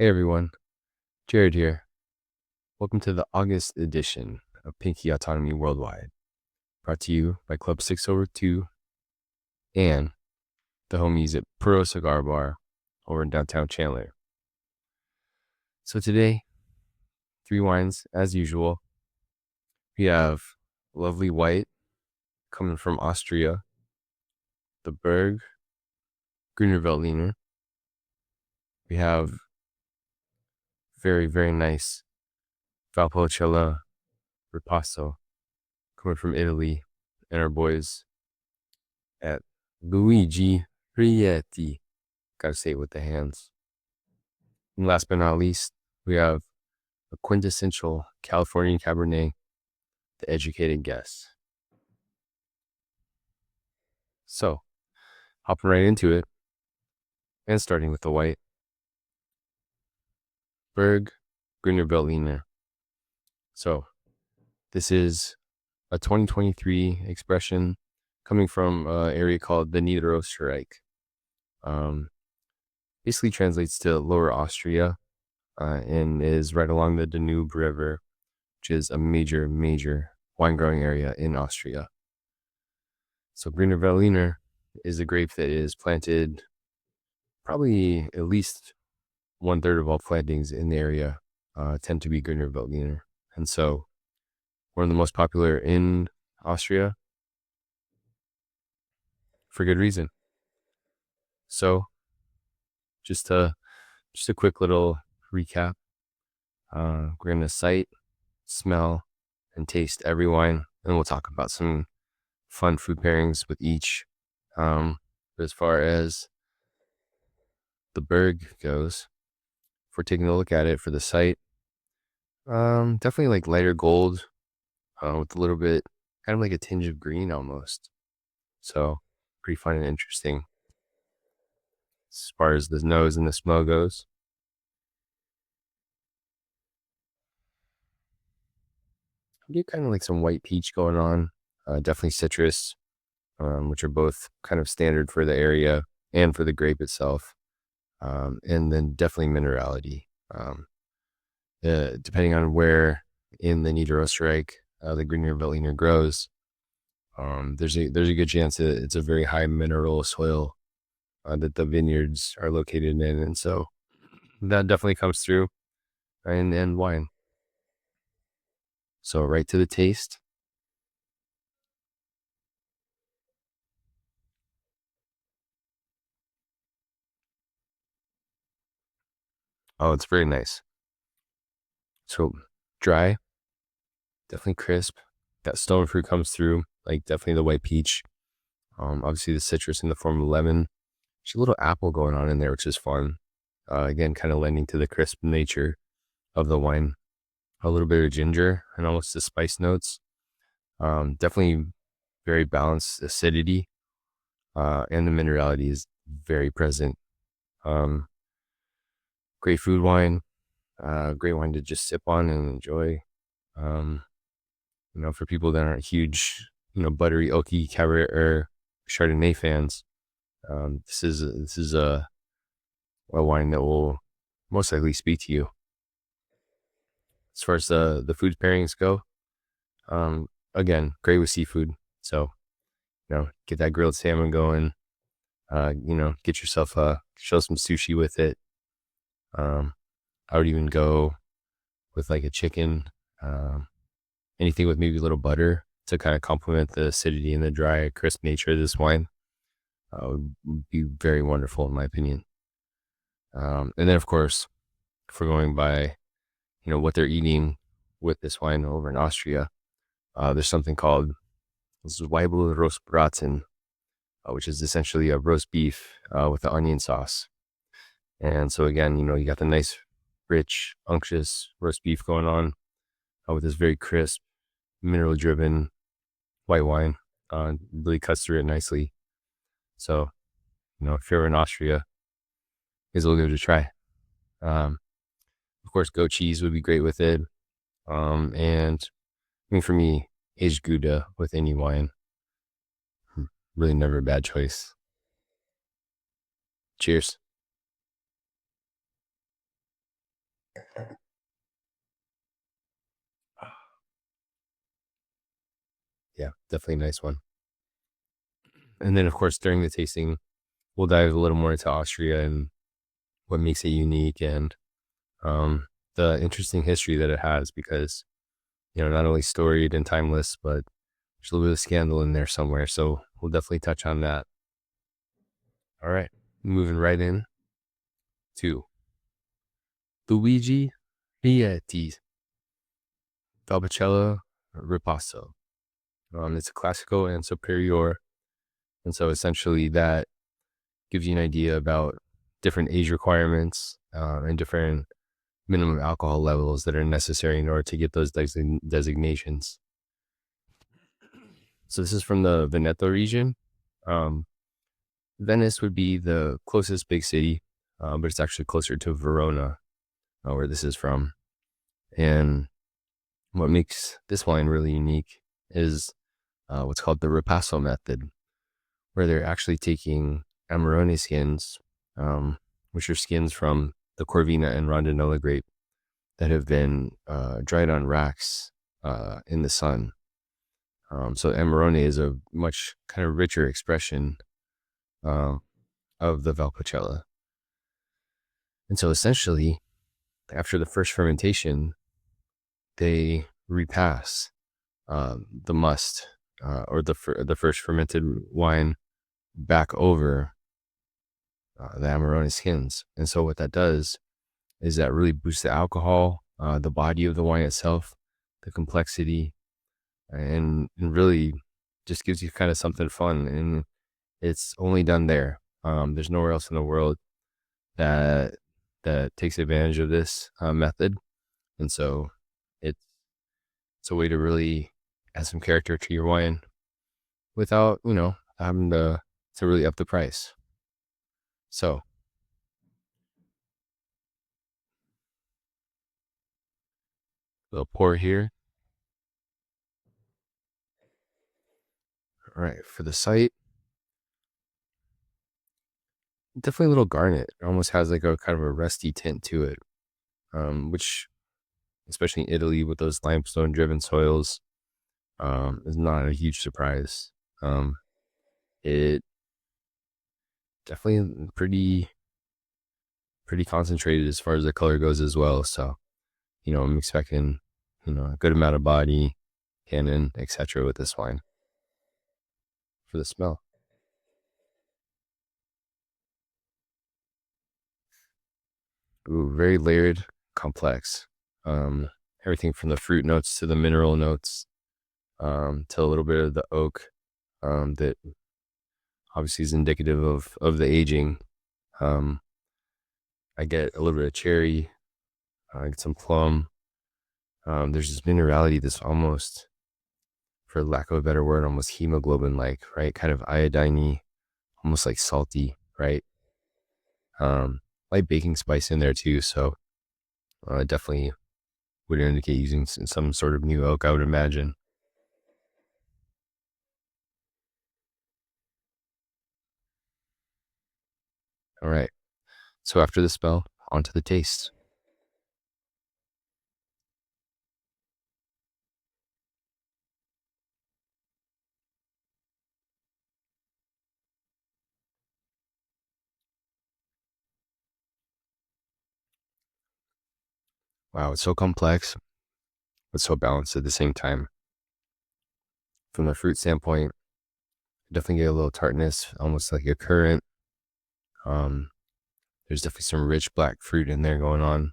Hey everyone, Jared here. Welcome to the August edition of Pinky Autonomy Worldwide, brought to you by Club 602 and the homies at Puro Cigar Bar over in downtown Chandler. So today, 3 wines as usual. We have lovely white coming from Austria, the Bergh Grüner Veltliner. We have very, very nice Valpolicella Ripasso coming from Italy, and our boys at Luigi Righetti. Gotta say it with the hands. And last but not least, we have a quintessential Californian Cabernet, the educated guess. So, hopping right into it, and starting with the white. Bergh Grüner Veltliner. So, this is a 2023 expression coming from an area called the Niederösterreich. Basically translates to Lower Austria, and is right along the Danube River, which is a major wine growing area in Austria. So Grüner Veltliner is a grape that is planted, probably at least 1/3 of all plantings in the area tend to be Grüner Veltliner. And so one of the most popular in Austria for good reason. So just a quick little recap. We're going to sight, smell, and taste every wine, and we'll talk about some fun food pairings with each. But as far as the Bergh goes, if we're taking a look at it for the sight, definitely like lighter gold, with a little bit, kind of like a tinge of green almost. So pretty fun and interesting as far as the nose and the smell goes. I get kind of like some white peach going on, definitely citrus, which are both kind of standard for the area and for the grape itself. And then definitely minerality. Depending on where in the Niederösterreich the Grüner Veltliner grows, there's a good chance that it's a very high mineral soil that the vineyards are located in, and so that definitely comes through in wine. So right to the taste. Oh, it's very nice. So dry, definitely crisp. That stone fruit comes through, like definitely the white peach. Obviously the citrus in the form of lemon. There's a little apple going on in there, which is fun. Again, kind of lending to the crisp nature of the wine. A little bit of ginger and almost the spice notes. Definitely very balanced acidity, and the minerality is very present. Great food wine, great wine to just sip on and enjoy. For people that aren't huge, buttery, oaky Cabernet or Chardonnay fans, this is a wine that will most likely speak to you. As far as the food pairings go, again, great with seafood. So, get that grilled salmon going. Get yourself show some sushi with it. I would even go with like a chicken, anything with maybe a little butter to kind of complement the acidity and the dry, crisp nature of this wine. Would be very wonderful in my opinion. And then of course, if we're going by, what they're eating with this wine over in Austria, there's something called Zwiebelrostbraten, which is essentially a roast beef with the onion sauce. And so again, you got the nice, rich, unctuous roast beef going on with this very crisp, mineral-driven white wine. Really cuts through it nicely. So, if you're in Austria, it's all good to try. Of course, goat cheese would be great with it. And I mean, for me, aged Gouda with any wine, really never a bad choice. Cheers. yeah, definitely a nice one. And then, of course, during the tasting, we'll dive a little more into Austria and what makes it unique and um, the interesting history that it has because, not only storied and timeless, but there's a little bit of scandal in there somewhere. So we'll definitely touch on that. All right. Moving right in to Luigi Righetti Valpolicella Ripasso. It's a Classico and Superiore. And so essentially that gives you an idea about different age requirements and different minimum alcohol levels that are necessary in order to get those designations. So this is from the Veneto region. Um, Venice would be the closest big city, but it's actually closer to Verona, where this is from. And what makes this wine really unique is what's called the Ripasso method, where they're actually taking Amarone skins, which are skins from the Corvina and Rondinella grape that have been dried on racks in the sun. So Amarone is a much kind of richer expression of the Valpolicella. And so essentially, after the first fermentation, they repass the must or the first fermented wine back over the Amarone skins. And so what that does is that really boosts the alcohol, the body of the wine itself, the complexity, and really just gives you kind of something fun. And it's only done there. There's nowhere else in the world that takes advantage of this method. And so it's a way to really add some character to your wine without, having to really up the price. So we'll pour here. All right, for the site, definitely a little garnet. It almost has like a kind of a rusty tint to it, which, especially in Italy with those limestone driven soils, is not a huge surprise. It definitely pretty concentrated as far as the color goes as well. So, I'm expecting, a good amount of body, tannin, etc. with this wine. For the smell, ooh, very layered, complex. Um, Everything from the fruit notes to the mineral notes, to a little bit of the oak, that obviously is indicative of the aging. Um, I get a little bit of cherry, I get some plum. There's this minerality that's almost, for lack of a better word, almost hemoglobin like, right? Kind of iodine, almost like salty, right? Like baking spice in there too. So definitely would indicate using some sort of new oak, I would imagine. All right. So after the spell, on to the taste. Wow, it's so complex, but so balanced at the same time. From the fruit standpoint, definitely get a little tartness, almost like a currant. Um, there's definitely some rich black fruit in there going on.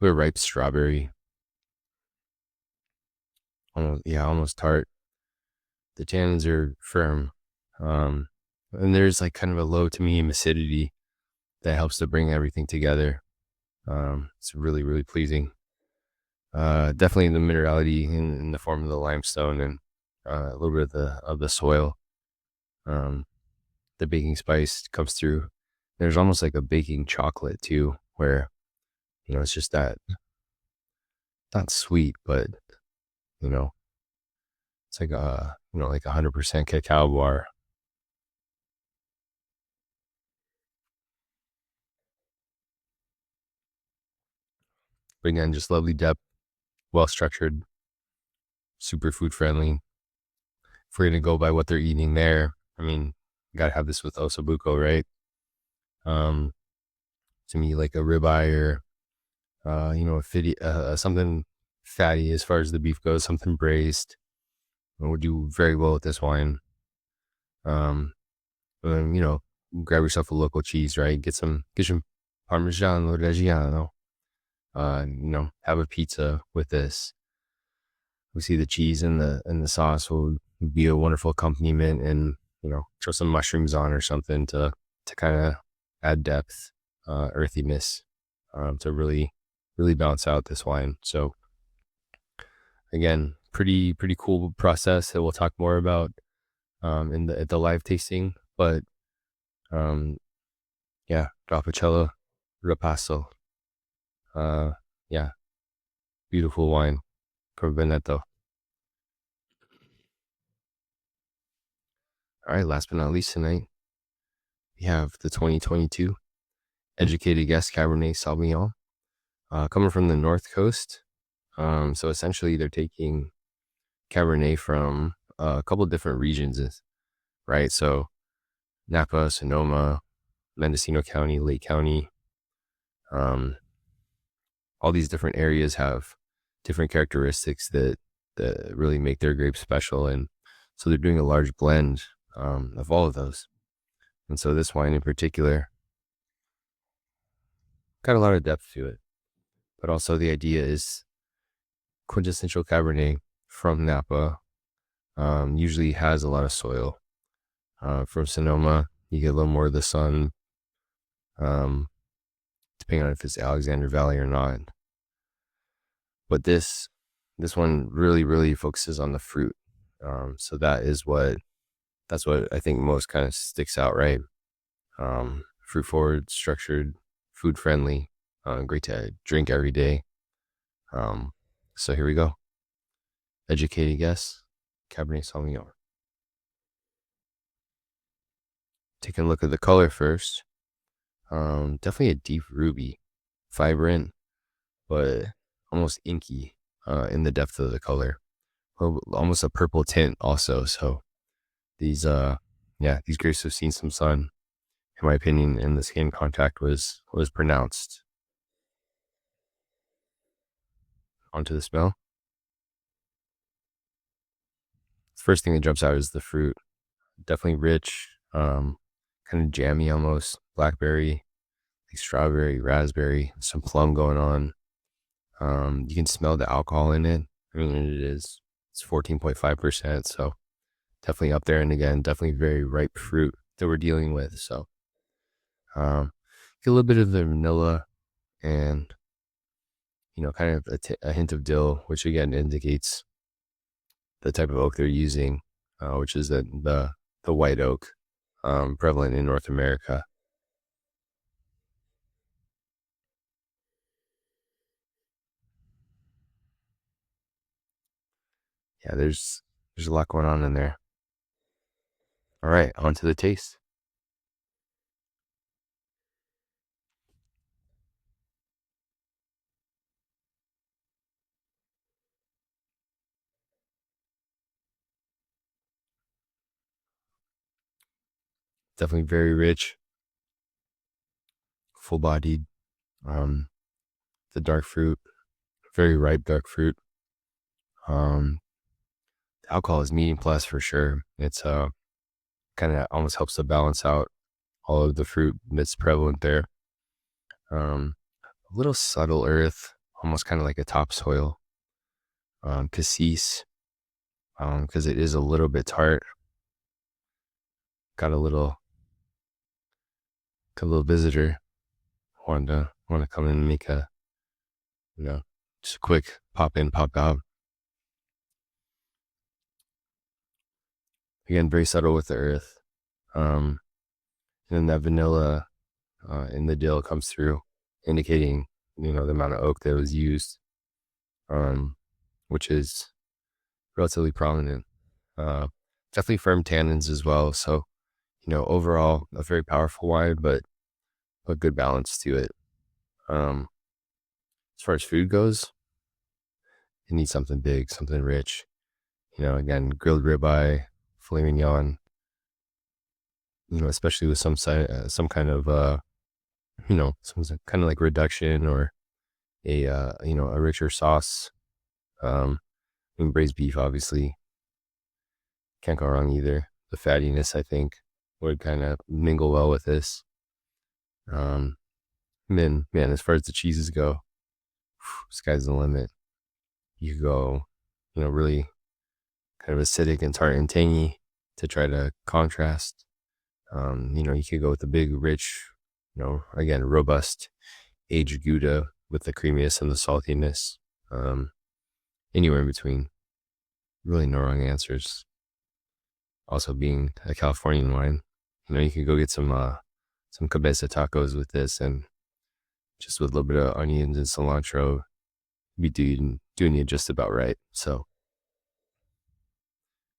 A little ripe strawberry. Almost tart. The tannins are firm. Um, and there's like kind of a low to medium acidity that helps to bring everything together. It's really, really pleasing. Definitely the minerality in the form of the limestone and a little bit of the soil. Um, the baking spice comes through. There's almost like a baking chocolate too, where it's just that, not sweet, but you know it's like like 100% cacao bar. But again, just lovely depth, well structured, super food friendly. if we're gonna go by what they're eating there, I mean, you gotta have this with Osso Buco, right? To me, like a ribeye or something fatty as far as the beef goes, something braised would do very well with this wine. And then, grab yourself a local cheese, right? Get some Parmigiano-Reggiano. Have a pizza with this. We see the cheese and the sauce will be a wonderful accompaniment, and throw some mushrooms on or something to kind of add depth, earthiness, to really balance out this wine. So again, pretty cool process that we'll talk more about at the live tasting. But yeah, Valpolicella, Ripasso, yeah, beautiful wine from Veneto. All right, last but not least tonight, we have the 2022 Educated Guess Cabernet Sauvignon, coming from the North Coast. So essentially they're taking Cabernet from a couple of different regions, right? So Napa, Sonoma, Mendocino County, Lake County, all these different areas have different characteristics that really make their grapes special. And so they're doing a large blend of all of those. And so this wine in particular got a lot of depth to it, but also the idea is quintessential Cabernet from Napa, usually has a lot of soil. From Sonoma, you get a little more of the sun, depending on if it's Alexander Valley or not. But this one really focuses on the fruit. So that's what I think most kind of sticks out, right? Fruit forward, structured, food friendly, great to drink every day. So here we go. Educated Guess, Cabernet Sauvignon. Taking a look at the color first. Definitely a deep ruby, vibrant, but almost inky in the depth of the color. Almost a purple tint also. So these grapes have seen some sun, in my opinion, and the skin contact was pronounced. Onto the smell. The first thing that jumps out is the fruit. Definitely rich, kind of jammy almost, blackberry, like strawberry, raspberry, some plum going on. You can smell the alcohol in it. I mean, it's 14.5%, so definitely up there. And again, definitely very ripe fruit that we're dealing with. So get a little bit of the vanilla and kind of a hint of dill, which again indicates the type of oak they're using, which is the white oak, prevalent in North America. Yeah, there's a lot going on in there. All right, on to the taste. Definitely very rich, full-bodied. The dark fruit, very ripe dark fruit. The alcohol is medium plus for sure. It's kind of almost helps to balance out all of the fruit that's prevalent there. A little subtle earth, almost kind of like a topsoil. Cassis, because it is a little bit tart. Got a little visitor. Want to come in and make a, just a quick pop in, pop out. Again, very subtle with the earth. And then that vanilla in the dill comes through, indicating, the amount of oak that was used, which is relatively prominent. Definitely firm tannins as well. So, overall, a very powerful wine, but good balance to it. As far as food goes, you need something big, something rich. Again, grilled ribeye, filet mignon, especially with some kind of some kind of like reduction or a richer sauce. Braised beef, obviously, can't go wrong either. The fattiness, I think, would kind of mingle well with this. And then, man, as far as the cheeses go, sky's the limit. You could go, really kind of acidic and tart and tangy to try to contrast. You could go with the big, rich, again, robust aged Gouda with the creaminess and the saltiness. Anywhere in between. Really no wrong answers. Also, being a Californian wine, you could go get some cabeza tacos with this, and just with a little bit of onions and cilantro, be doing it just about right. So,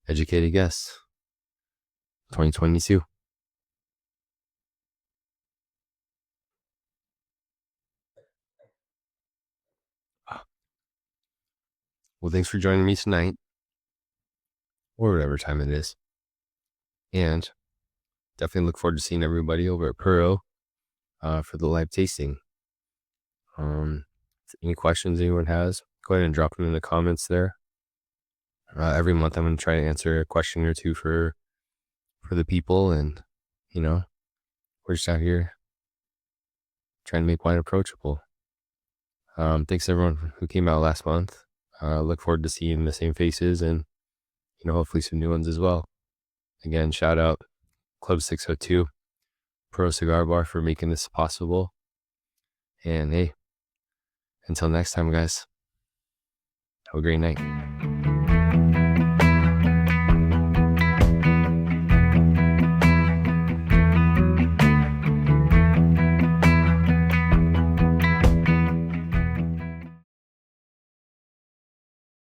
educated guess. 2022. Well, thanks for joining me tonight, or whatever time it is. And definitely look forward to seeing everybody over at Puro for the live tasting. Any questions anyone has, go ahead and drop them in the comments there. Every month I'm going to try to answer a question or two for the people, and we're just out here trying to make wine approachable. Thanks everyone who came out last month. Look forward to seeing the same faces and hopefully some new ones as well. Again, shout out Club 602 Pro Cigar Bar for making this possible. And hey, until next time, guys, have a great night.